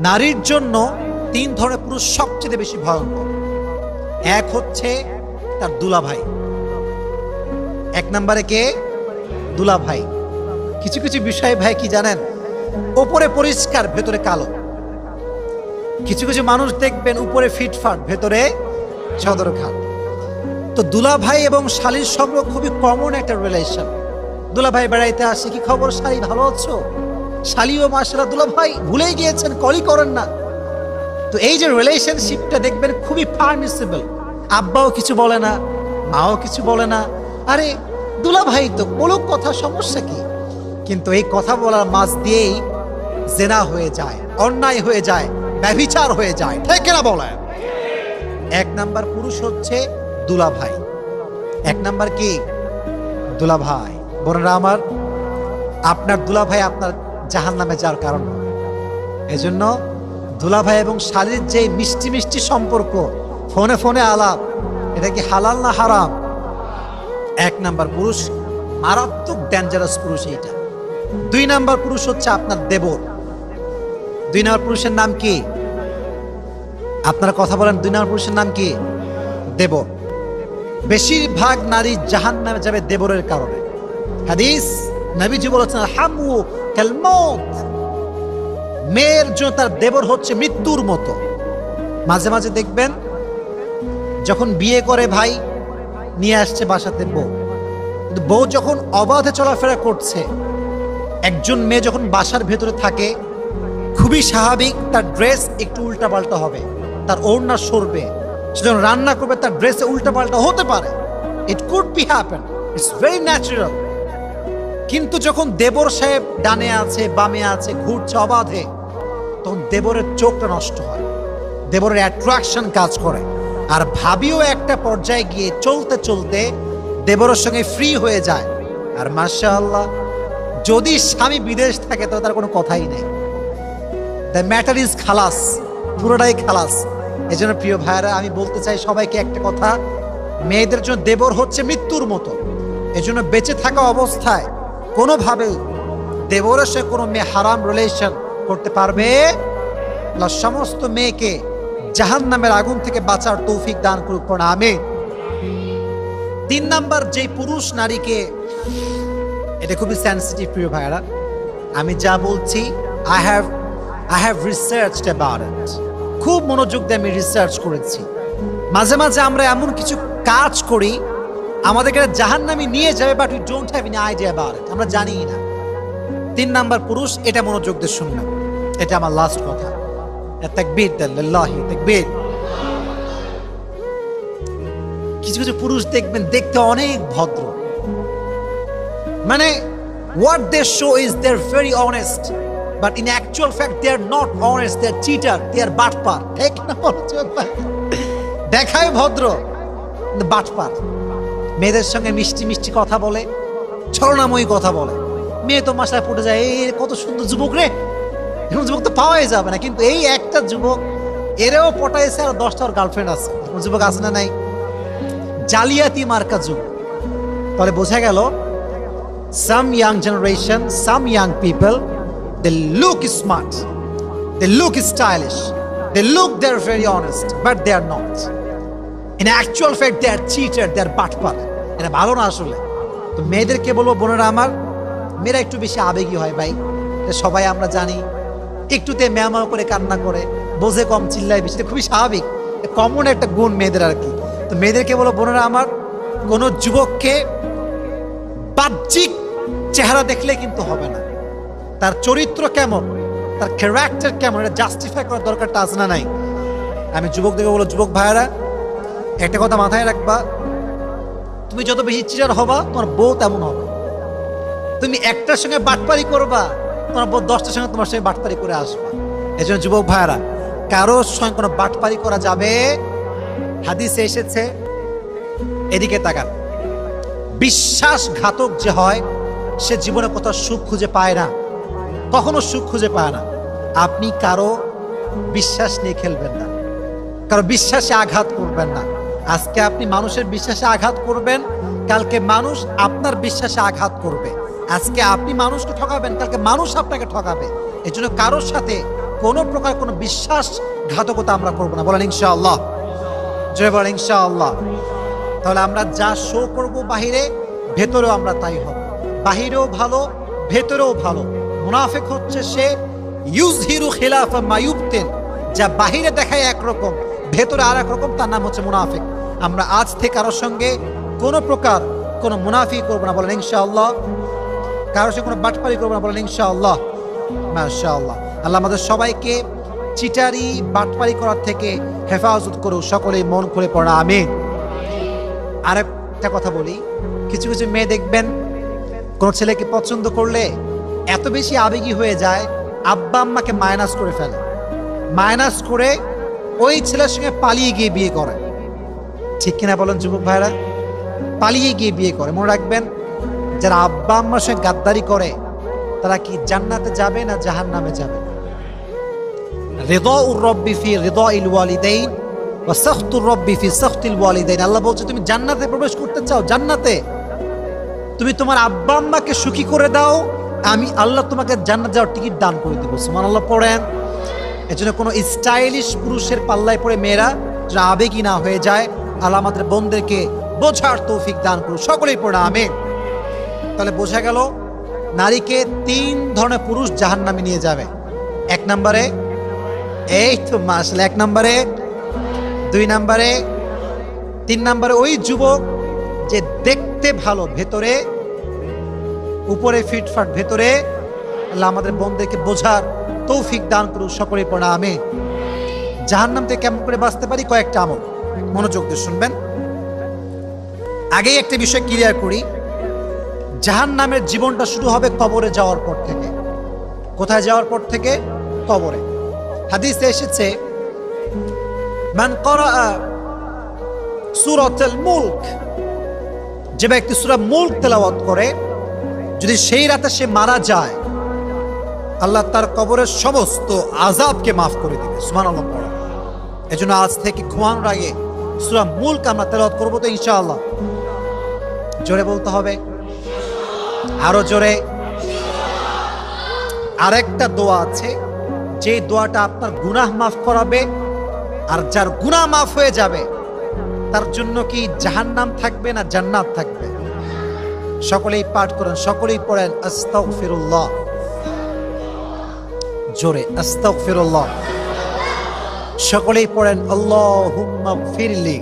নারীর জন্য তিন ধরনের পুরুষ সবচেয়ে বেশি ভয়ঙ্কর। এক হচ্ছে তার দুলাভাই। এক নম্বরে কে? দুলাভাই। কিছু কিছু বিষয় ভাই কি জানেন, উপরে পরিষ্কার ভেতরে কালো। কিছু কিছু মানুষ দেখবেন উপরে ফিটফাট ভেতরে সদরঘাট। তো দুলাভাই এবং শালীর সম্পর্ক খুবই কমন একটা রিলেশন। দুলাভাই বেড়াইতে আসে, কি খবর শালী, ভালো আছো? শালীও মাশাআল্লাহ, দুলাভাই ভুলেই গিয়েছেন, কলই করেন না। তো এই যে রিলেশনশিপটা দেখবেন খুবই পারমিসিবল। আব্বাও কিছু বলে না, মাও কিছু বলে না, আরে দুলাভাই তো বলুক কথা, সমস্যা কি? কিন্তু এই কথা বলার মাঝ দিয়েই জেনা হয়ে যায়, অন্যায় হয়ে যায়, ব্যভিচার হয়ে যায়, ঠিক না বলেন? এক নাম্বার পুরুষ হচ্ছে দুলাভাই। এক নাম্বার কি? দুলাভাই। বোনেরা আমার, আপনার দুলাভাই আপনার জাহান্নামে যাওয়ার কারণ হবে। এজন্য দুলাভাই এবং শালীর যে মিষ্টি মিষ্টি সম্পর্ক, ফোনে ফোনে আলাপ, এটা কি হালাল না হারাম? এক নাম্বার পুরুষ, মারাত্মক ডেঞ্জারাস পুরুষ এইটা। দুই নাম্বার পুরুষ হচ্ছে আপনার দেবর। দুই নাম্বার পুরুষের নাম কি? আপনারা কথা বলেন, দুই নাম্বার পুরুষের নাম কি? দেবর। বেশিরভাগ নারী জাহান্নামে যাবে দেবরের কারণে। হাদিস নবীজি বলেছেন, হামু কাল মউত, মেয়ের জন্য তার দেবর হচ্ছে মৃত্যুর মতো। মাঝে মাঝে দেখবেন যখন বিয়ে করে ভাই, নিয়ে আসছে বাসাতে বউ, কিন্তু বউ যখন অবাধে চলাফেরা করছে, একজন মেয়ে যখন বাসার ভেতরে থাকে, খুবই স্বাভাবিক তার ড্রেস একটু উল্টাপাল্টা হবে, তার ওড়না সরবে, সে যখন রান্না করবে তার ড্রেসে উল্টাপাল্টা হতে পারে। It could be happen, it's very natural. কিন্তু যখন দেবর সাহেব ডানে আছে, বামে আছে, ঘুরছে অবাধে, তখন দেবরের চোখটা নষ্ট হয়, দেবরের অ্যাট্রাকশন কাজ করে। আর ভাবিও একটা পর্যায়ে গিয়ে চলতে চলতে দেবরের সঙ্গে ফ্রি হয়ে যায়। আর মাশাআল্লাহ, যদি স্বামী বিদেশ থাকে তো তার কোনো কথাই নেই, দ্য ম্যাটার ইজ খালাস, পুরোটাই খালাস। এই জন্য প্রিয় ভাইয়েরা, আমি বলতে চাই সবাইকে একটা কথা, মেয়েদের জন্য দেবর হচ্ছে মৃত্যুর মতো। এজন্য বেঁচে থাকা অবস্থায় কোনোভাবেই দেবরের সাথে কোনো মেয়ে হারাম রিলেশন করতে পারবে না। সমস্ত মেয়েকে জাহান্নামের আগুন থেকে বাঁচার তৌফিক দান করুক, পড়া আমিন। তিন নাম্বার যে পুরুষ নারীকে, এটা খুবই সেনসিটিভ প্রিয় ভাইয়েরা, আমি যা বলছি I have researched about it, খুব মনোযোগ দিয়ে আমি রিসার্চ করেছি। মাঝে মাঝে আমরা এমন কিছু কাজ করি আমাদেরকে জাহান্নামে নিয়ে যাবে, but we don't have any idea about it, আমরা জানি না। তিন নাম্বার পুরুষ, এটা মনোযোগ দিয়ে শুনবেন, এটা আমার লাস্ট কথা। তাকবীর দেন, লিল্লাহি তাকবীর। কিছু কিছু পুরুষ দেখবেন দেখতে অনেক ভদ্র, মানে what they show is they're very honest, but in actual fact they are not honest, they are cheater, they are বাটপার, ঠিক না? দেখায় ভদ্র কিন্তু বাটপার। মেয়েদের সঙ্গে মিষ্টি মিষ্টি কথা বলে, ছলনাময়ী কথা বলে, মেয়ে তো মাসায় পড়ে যায়, এই কত সুন্দর যুবক রে, এখন যুবক তো পাওয়াই যাবে না। কিন্তু এই একটা যুবক, এরেও পটাইছে আর 10টার গার্লফ্রেন্ড আছে, যুবক আছে না নাই? জালিয়াতি মার্কা যুবক। তাহলে বোঝা গেল, some young generation, some young people, they look smart, they look stylish, they look they're very honest, but they are not. In actual fact they are cheated, they are বাটপার। এটা ভালো না আসলে। তো মেয়েদেরকে বলবো, বোনেরা আমার, মেয়েরা একটু বেশি আবেগী হয় ভাই, সবাই আমরা জানি। একটুতে ম্যামা করে কান্না করে, বোঝে কম, চিল্লায় বেশি, খুবই স্বাভাবিক, কমন একটা গুণ মেয়েদের আর কি। তো মেয়েদেরকে বলো, বোনেরা আমার, কোন যুবককে বাহ্যিক চেহারা দেখলে কিন্তু হবে না, তার চরিত্র কেমন, তার ক্যারেক্টার কেমন, এটা জাস্টিফাই করার দরকারটা আছে না নাই? আমি যুবকদেরকে বলো, যুবক ভাইয়েরা, একটা কথা মাথায় রাখবা, তুমি যত বেশি চিটার হবা তোমার বউ তেমন হবে। তুমি একটার সঙ্গে বাটপারি করবা, তোমার বউ 10টার সঙ্গে তোমার সঙ্গে বাটপারি করে আসবা। এই জন্য যুবক ভাইয়েরা, কারোর সঙ্গে কোনো বাটপারি করা যাবে। হাদিসে এসেছে, এদিকে তাকান, বিশ্বাসঘাতক যে হয় সে জীবনে কোথাও সুখ খুঁজে পায় না, কখনো সুখ খুঁজে পায় না। আপনি কারো বিশ্বাস নিয়ে খেলবেন না, কারো বিশ্বাসে আঘাত করবেন না। আজকে আপনি মানুষের বিশ্বাসে আঘাত করবেন, কালকে মানুষ আপনার বিশ্বাসে আঘাত করবে। আজকে আপনি মানুষকে ঠকাবেন, কালকে মানুষ আপনাকে ঠকাবে। এই জন্য কারোর সাথে কোনো প্রকার কোনো বিশ্বাসঘাতকতা আমরা করবো না। বলেন ইনশাআল্লাহ, জয় বলেন ইনশাআল্লাহ। তাহলে আমরা যা শো করব বাহিরে, ভেতরেও আমরা তাই হব। বাহিরেও ভালো, ভেতরেও ভালো। মুনাফিক হচ্ছে সে ইউজহিরু খিলাফা মা ইউবতিন, যা বাহিরে দেখায় একরকম, ভেতরে আর এক রকম, তার নাম হচ্ছে মুনাফিক। আমরা আজ থেকে কারোর সঙ্গে কোনো প্রকার কোনো মুনাফিক করবো না। বলেন ইনশাআল্লাহ। কারোর সঙ্গে কোনো বাটপারি করবো না। বলেন ইনশাআল্লাহ, মাশাআল্লাহ। আল্লাহ আমাদের সবাইকে চিটারি বাটপারি করার থেকে হেফাজত করুক। সকলেই মন খুলে পড়া আমিন। আরেকটা কথা বলি, কিছু কিছু মেয়ে দেখবেন কোন ছেলেকে পছন্দ করলে এত বেশি আবেগী হয়ে যায়, আব্বা আম্মাকে মাইনাস করে ফেলে, মাইনাস করে ওই ছেলের সঙ্গে পালিয়ে গিয়ে বিয়ে করে। ঠিক কিনা বলেন যুবক ভাইরা? পালিয়ে গিয়ে বিয়ে করে। মনে রাখবেন, যারা আব্বা আম্মার সঙ্গে গাদ্দারি করে তারা কি জান্নাতে যাবে না জাহান্নামে যাবে? রিদাউর রব্বি ফি রিদাইল ওয়ালিদাইন ওয়া সাখতুর রব্বি ফি সাখতিল ওয়ালিদাইন। আল্লাহ বলছে, তুমি জান্নাতে প্রবেশ করতে চাও, জান্নাতে তুমি তোমার আব্বা আম্মাকে সুখী করে দাও, আমি আল্লাহ তোমাকে জান্নাত যাওয়ার টিকিট দান করে দেবো। সুবহানাল্লাহ পড়েন। এজন্য কোনো স্টাইলিশ পুরুষের পাল্লায় পড়ে মেয়েরা যারা আবেগী না হয়ে যায়, আল্লাহ আমাদের বোনদেরকে বোঝার তৌফিক দান করুন। সকলেই পড়ে আমিন। তাহলে বোঝা গেল নারীকে 3 ধরনের পুরুষ জাহান্নামে নিয়ে যাবে। 1 নম্বরে, এই তো মাশাআল্লাহ, 1 নম্বরে, 2 নম্বরে, 3 নম্বরে ওই যুবক যে দেখতে ভালো, ভেতরে উপরে ফিটফাট, ভেতরে আল্লাহ আমাদের বোনদেরকে বোঝার তৌফিক দান করুন। সকলেই পড়া আমিন। জাহান্নাম থেকে কেমন করে বাঁচতে পারি? কয়েকটা আমল, মনোযোগ দিয়ে শুনবেন। আগেই একটা বিষয় ক্লিয়ার করি, জাহান্নামের জীবনটা শুরু হবে কবরে যাওয়ার পর থেকে। কোথায় যাওয়ার পর থেকে? কবরে। হাদিসে এসেছে, মান ক্বারা সূরাতুল মুলক, যে ব্যক্তি সূরা মুলক তেলাওয়াত করে, যদি সেই রাতে সে মারা যায়, আল্লাহ তার কবরের সমস্ত আযাবকে মাফ করে দিবে। সুবহানাল্লাহ পড়া। এজন্য আজ থেকে ঘুমানোর আগে সূরা মুলক আমরা তেলাওয়াত করব তো ইনশাআল্লাহ। জোরে বলতে হবে, আরো জোরে। আরেকটা দোয়া আছে, যে দোয়াটা আপনার গুনাহ মাফ করাবে, আর যার গুনাহ মাফ হয়ে যাবে তার জন্য কি জাহান্নাম থাকবে না জান্নাত থাকবে? সকলেই পাঠ করেন, সকলেই পড়েন আস্তাগফিরুল্লাহ। জোরে আস্তাগফিরুল্লাহ। সকলেই পড়েন আল্লাহুম্মা গফিরলি।